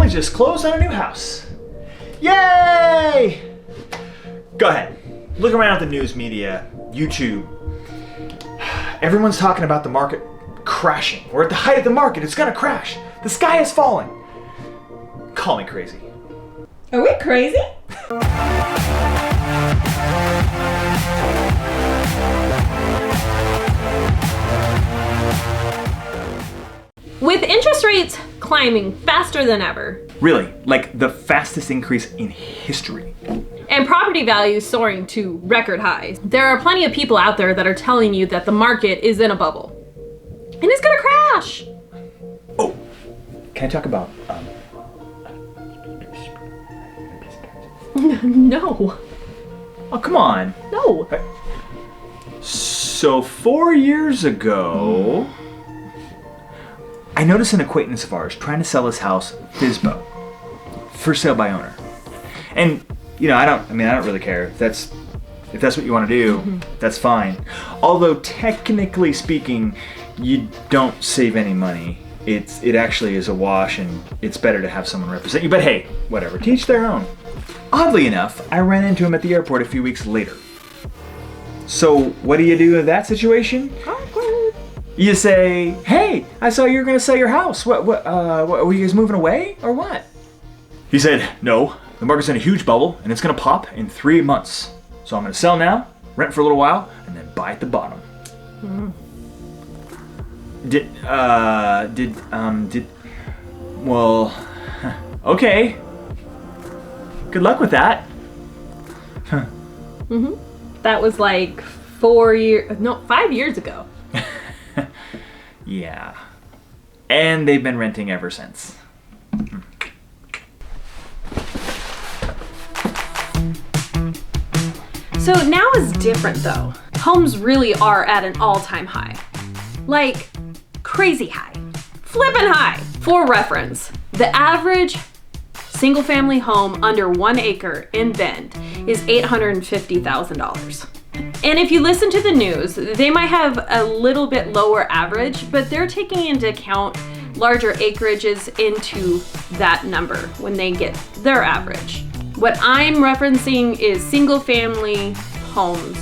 guys just closed on a new house. Yay! Go ahead. Look around at the news media, YouTube. Everyone's talking about the market crashing. We're at the height of the market. It's gonna crash. The sky is falling. Call me crazy. Are we crazy? With interest rates climbing faster than ever. Really, like the fastest increase in history. And property values soaring to record highs. There are plenty of people out there that are telling you that the market is in a bubble. And it's gonna crash. Oh, can I talk about, No. Oh, come on. No. So 4 years ago, I noticed an acquaintance of ours trying to sell his house, FSBO, for sale by owner. And, I don't really care. If that's what you want to do, that's fine. Although technically speaking, you don't save any money. It actually is a wash, and it's better to have someone represent you. But hey, whatever, teach their own. Oddly enough, I ran into him at the airport a few weeks later. So what do you do in that situation? You say, "Hey, I saw you were gonna sell your house. What were you guys moving away or what?" He said, "No, the market's in a huge bubble and it's gonna pop in 3 months. So I'm gonna sell now, rent for a little while, and then buy at the bottom." Well, okay. Good luck with that. That was like 5 years ago. Yeah. And they've been renting ever since. So now is different though. Homes really are at an all-time high. Like, crazy high. Flippin' high. For reference, the average single-family home under 1 acre in Bend is $850,000. And if you listen to the news, they might have a little bit lower average, but they're taking into account larger acreages into that number when they get their average. What I'm referencing is single-family homes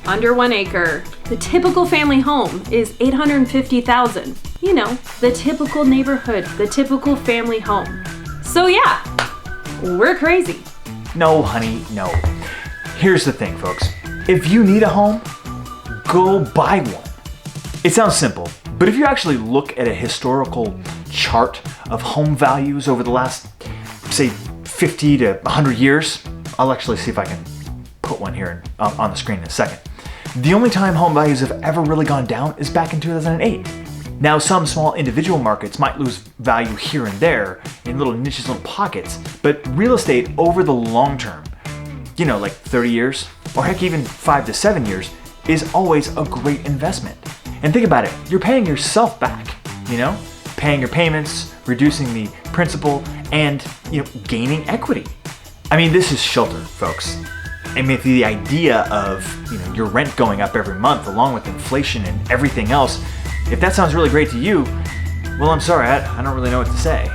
under 1 acre. The typical family home is $850,000. The typical neighborhood, the typical family home. So yeah, we're crazy. No, honey, no. Here's the thing, folks. If you need a home, go buy one. It sounds simple, but if you actually look at a historical chart of home values over the last, say, 50 to 100 years, I'll actually see if I can put one here on the screen in a second. The only time home values have ever really gone down is back in 2008. Now, some small individual markets might lose value here and there in little niches, little pockets, but real estate over the long term, like 30 years, or heck, even 5 to 7 years, is always a great investment. And think about it, you're paying yourself back, paying your payments, reducing the principal, and, gaining equity. I mean, this is shelter, folks. I mean, the idea of, your rent going up every month along with inflation and everything else, if that sounds really great to you, well, I'm sorry, I don't really know what to say.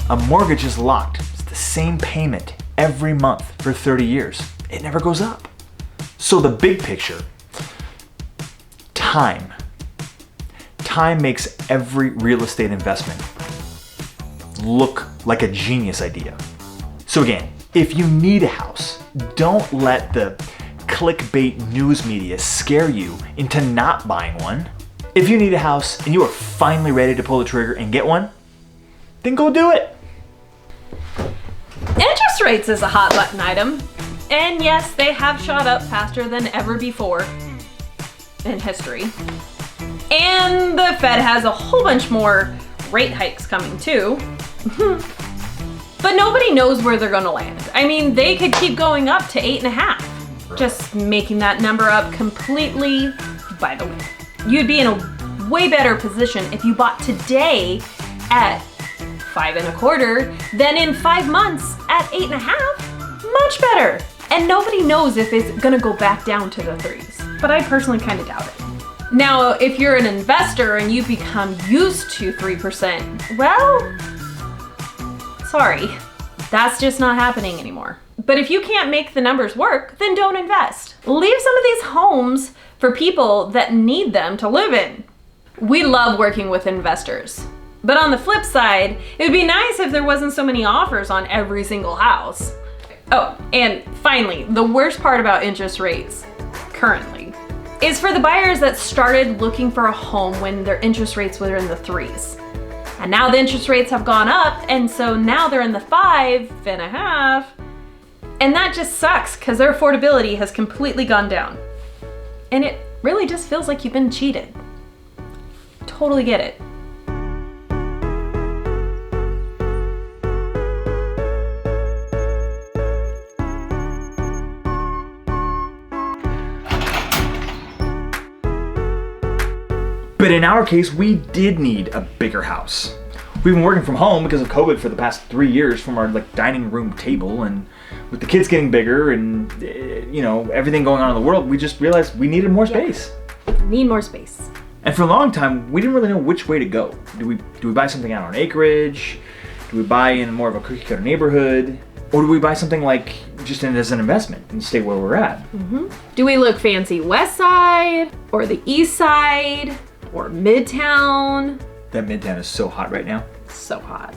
A mortgage is locked. It's the same payment every month for 30 years. It never goes up. So the big picture, time. Time makes every real estate investment look like a genius idea. So again, if you need a house, don't let the clickbait news media scare you into not buying one. If you need a house and you are finally ready to pull the trigger and get one, then go do it. Interest rates is a hot button item. And yes, they have shot up faster than ever before in history. And the Fed has a whole bunch more rate hikes coming too. But nobody knows where they're gonna land. I mean, they could keep going up to 8.5. Just making that number up completely by the way. You'd be in a way better position if you bought today at 5.25 than in 5 months at 8.5. Much better. And nobody knows if it's gonna go back down to the 3s. But I personally kind of doubt it. Now, if you're an investor and you become used to 3%, well, Sorry, that's just not happening anymore. But if you can't make the numbers work, then don't invest. Leave some of these homes for people that need them to live in. We love working with investors. But on the flip side, it would be nice if there wasn't so many offers on every single house. Oh, and finally, the worst part about interest rates currently is for the buyers that started looking for a home when their interest rates were in the 3s. And now the interest rates have gone up, and so now they're in the 5.5. And that just sucks because their affordability has completely gone down. And it really just feels like you've been cheated. Totally get it. But in our case, we did need a bigger house. We've been working from home because of COVID for the past 3 years from our dining room table, and with the kids getting bigger and everything going on in the world, we just realized we needed more space. Need more space. And for a long time, we didn't really know which way to go. Do we buy something out on acreage? Do we buy in more of a cookie cutter neighborhood? Or do we buy something just as an investment and stay where we're at? Mm-hmm. Do we look fancy west side or the east side or midtown? That midtown is so hot right now. So hot.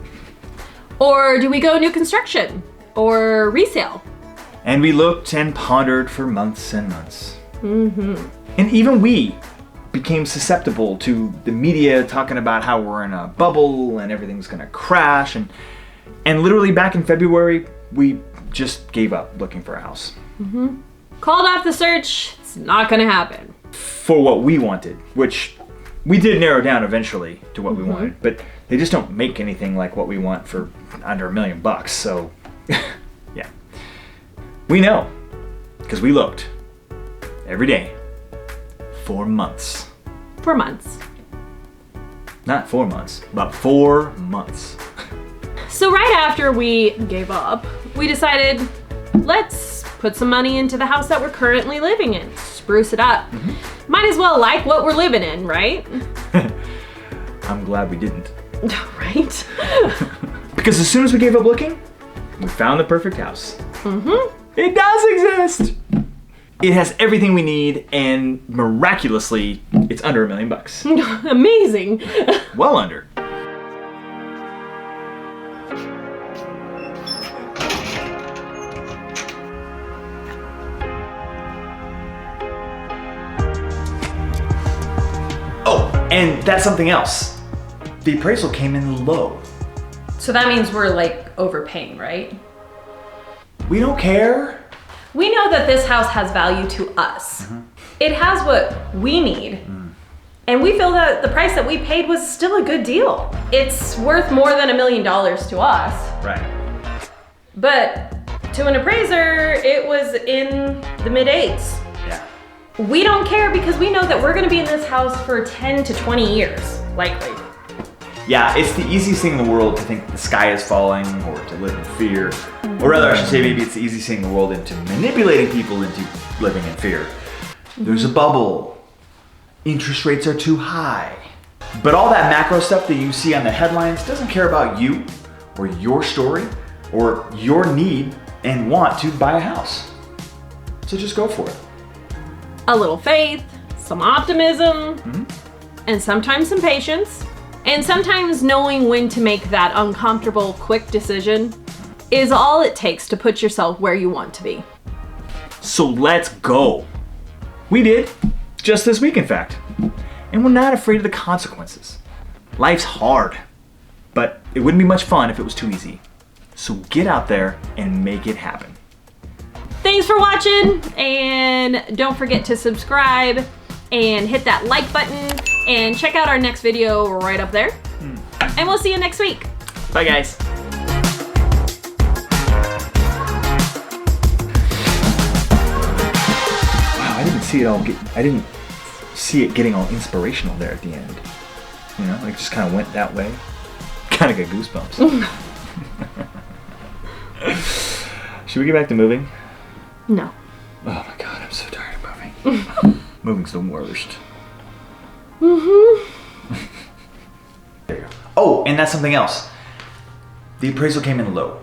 Or do we go new construction or resale? And we looked and pondered for months and months. Mm-hmm. And even we became susceptible to the media talking about how we're in a bubble and everything's gonna crash. And literally back in February, we just gave up looking for a house. Mm-hmm. Called off the search. It's not gonna happen. For what we wanted, which we did narrow down eventually to what we wanted, but they just don't make anything like what we want for under $1 million. So, yeah. We know, because we looked every day for months. 4 months. Not 4 months, but 4 months. So right after we gave up, we decided, let's put some money into the house that we're currently living in. Spruce it up. Mm-hmm. Might as well like what we're living in, right? I'm glad we didn't. Right? Because as soon as we gave up looking, we found the perfect house. Mm-hmm. It does exist! It has everything we need, and miraculously, it's under $1 million. Amazing. Well under. Oh, and that's something else. The appraisal came in low. So that means we're overpaying, right? We don't care. We know that this house has value to us. Mm-hmm. It has what we need. Mm. And we feel that the price that we paid was still a good deal. It's worth more than $1 million to us. Right. But to an appraiser, it was in the mid-8s. Yeah. We don't care because we know that we're gonna be in this house for 10 to 20 years, likely. Yeah, it's the easiest thing in the world to think the sky is falling or to live in fear. Or rather, I should say maybe it's the easiest thing in the world into manipulating people into living in fear. There's a bubble. Interest rates are too high. But all that macro stuff that you see on the headlines doesn't care about you or your story or your need and want to buy a house. So just go for it. A little faith, some optimism, and sometimes some patience. And sometimes knowing when to make that uncomfortable, quick decision is all it takes to put yourself where you want to be. So let's go. We did, just this week in fact. And we're not afraid of the consequences. Life's hard, but it wouldn't be much fun if it was too easy. So get out there and make it happen. Thanks for watching, and don't forget to subscribe and hit that like button and check out our next video right up there. And we'll see you next week. Bye guys. Wow, I didn't see it getting all inspirational there at the end. You know, just kind of went that way. Kind of got goosebumps. Should we get back to moving? No. Oh my god, I'm so tired of moving. Moving's the worst. Mm-hmm. There you go. Oh, and that's something else. The appraisal came in low.